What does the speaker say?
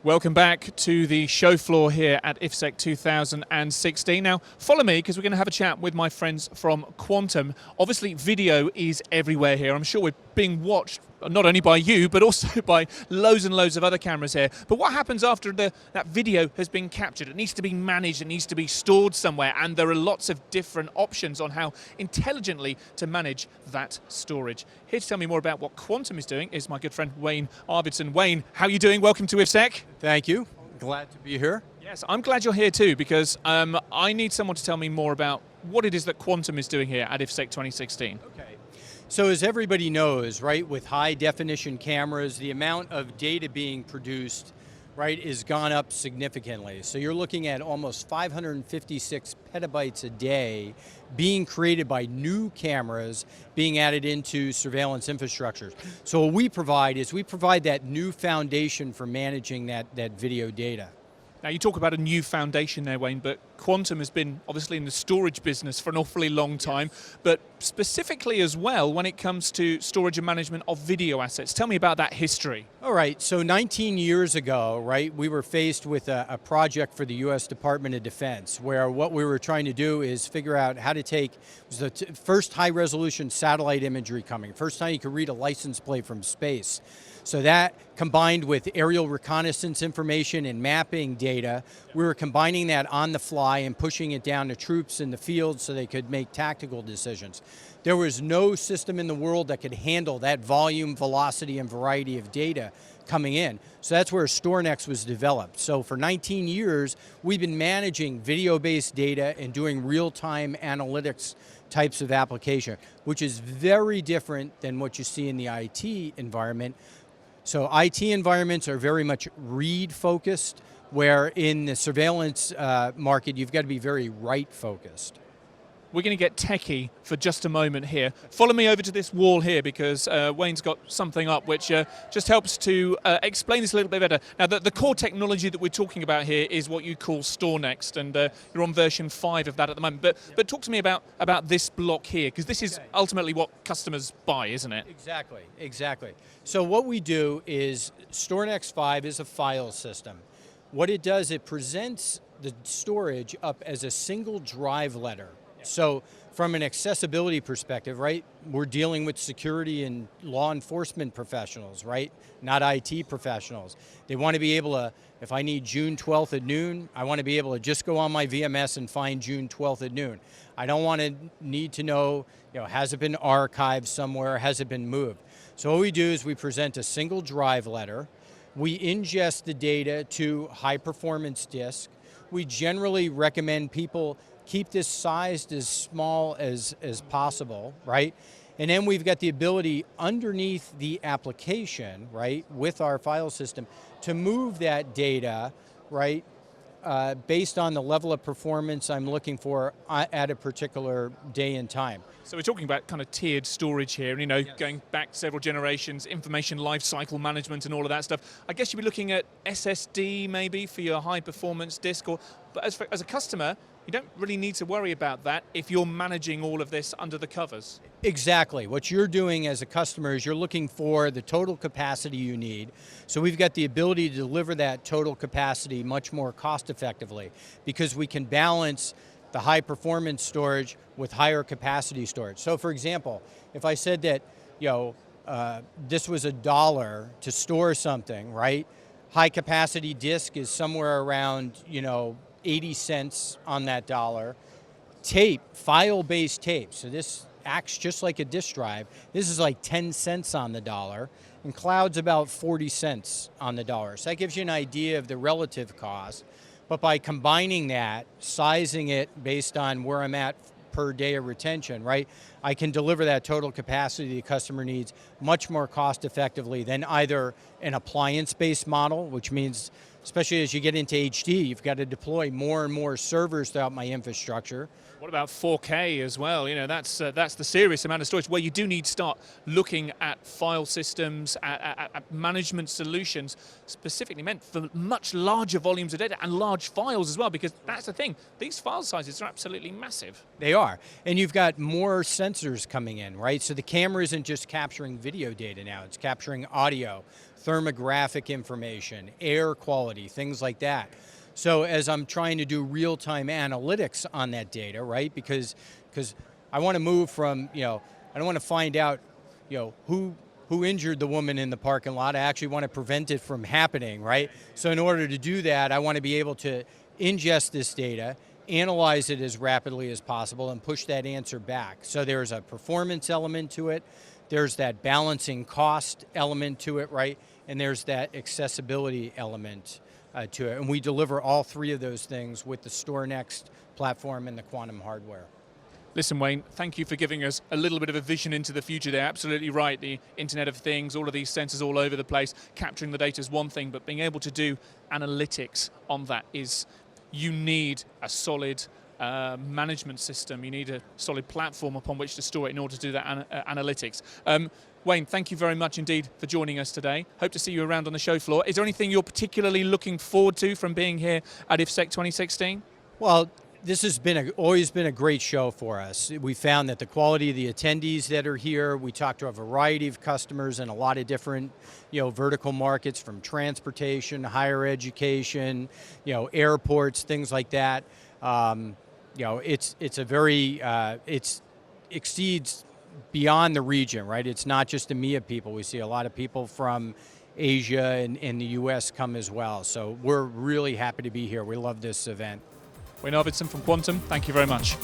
Welcome back to the show floor here at IFSEC 2016. Now, follow me because we're going to have a chat with my friends from Quantum. Obviously, video is everywhere here. I'm sure we're being watched not only by you, but also by loads and loads of other cameras here. But what happens after that video has been captured? It needs to be managed, it needs to be stored somewhere, and there are lots of different options on how intelligently to manage that storage. Here to tell me more about what Quantum is doing is my good friend Wayne Arvidson. Wayne, how are you doing? Welcome to IFSEC. Thank you. Glad to be here. Yes, I'm glad you're here too, because I need someone to tell me more about what it is that Quantum is doing here at IFSEC 2016. Okay. So as everybody knows, right, with high definition cameras, the amount of data being produced, right, is gone up significantly. So you're looking at almost 556 petabytes a day being created by new cameras being added into surveillance infrastructures. So what we provide is we provide that new foundation for managing that video data. Now, you talk about a new foundation there, Wayne, but Quantum has been obviously in the storage business for an awfully long time, but specifically as well when it comes to storage and management of video assets. Tell me about that history. All right, so 19 years ago, right, we were faced with a project for the US Department of Defense where what we were trying to do is figure out how to take, it was the first high resolution satellite imagery coming, first time you could read a license plate from space. So that combined with aerial reconnaissance information and mapping data, we were combining that on the fly and pushing it down to troops in the field so they could make tactical decisions. There was no system in the world that could handle that volume, velocity, and variety of data coming in. So that's where StorNext was developed. So for 19 years, we've been managing video-based data and doing real-time analytics types of application, which is very different than what you see in the IT environment. So IT environments are very much read-focused, where in the surveillance market, you've got to be very write-focused. We're going to get techie for just a moment here. Follow me over to this wall here because Wayne's got something up which just helps to explain this a little bit better. Now, the core technology that we're talking about here is what you call StorNext, and you're on version 5 of that at the moment. But talk to me about this block here, because this is ultimately what customers buy, isn't it? Exactly, exactly. So what we do is StorNext 5 is a file system. What it does, it presents the storage up as a single drive letter. So from an accessibility perspective, right, we're dealing with security and law enforcement professionals, right, not IT professionals. They want to be able to, if I need June 12th at noon, I want to be able to just go on my VMS and find June 12th at noon. I don't want to need to know, has it been archived somewhere, has it been moved? So what we do is we present a single drive letter. We ingest the data to high performance disk. We generally recommend people keep this sized as small as possible, right? And then we've got the ability underneath the application, right, with our file system to move that data, right, based on the level of performance I'm looking for at a particular day and time. So we're talking about kind of tiered storage here, and yes, going back several generations, information lifecycle management and all of that stuff. I guess you'd be looking at SSD maybe for your high performance disk, but as a customer, you don't really need to worry about that if you're managing all of this under the covers. Exactly. What you're doing as a customer is you're looking for the total capacity you need. So we've got the ability to deliver that total capacity much more cost effectively because we can balance the high performance storage with higher capacity storage. So for example, if I said that this was $1 to store something, right? High capacity disk is somewhere around 80 cents on that dollar. Tape, file-based tape, so this acts just like a disk drive. This is like 10 cents on the dollar, and cloud's about 40 cents on the dollar. So that gives you an idea of the relative cost. But by combining that, sizing it based on where I'm at per day of retention, right? I can deliver that total capacity the customer needs much more cost effectively than either an appliance-based model, which means, especially as you get into HD, you've got to deploy more and more servers throughout my infrastructure. What about 4K as well? That's the serious amount of storage where you do need to start looking at file systems, at management solutions, specifically meant for much larger volumes of data and large files as well, because that's the thing. These file sizes are absolutely massive. They are, and you've got more sensors coming in, right? So the camera isn't just capturing video data now, it's capturing audio, thermographic information, air quality, things like that. So as I'm trying to do real-time analytics on that data, right? Because I want to move from, I don't want to find out, who injured the woman in the parking lot. I actually want to prevent it from happening, right? So in order to do that, I want to be able to ingest this data, analyze it as rapidly as possible, and push that answer back. So there's a performance element to it, there's that balancing cost element to it, right? And there's that accessibility element to it. And we deliver all three of those things with the StorNext platform and the quantum hardware. Listen, Wayne, thank you for giving us a little bit of a vision into the future there. Absolutely right. The Internet of Things, all of these sensors all over the place, capturing the data is one thing, but being able to do analytics on that is, you need a solid management system. You need a solid platform upon which to store it in order to do that analytics. Wayne, thank you very much indeed for joining us today. Hope to see you around on the show floor. Is there anything you're particularly looking forward to from being here at IFSEC 2016? Well, this has always been a great show for us. We found that the quality of the attendees that are here, we talked to a variety of customers in a lot of different, vertical markets, from transportation, higher education, airports, things like that. It's a very, it exceeds beyond the region, right? It's not just EMEA people. We see a lot of people from Asia and the US come as well. So we're really happy to be here. We love this event. Wayne Arvidson from Quantum, thank you very much.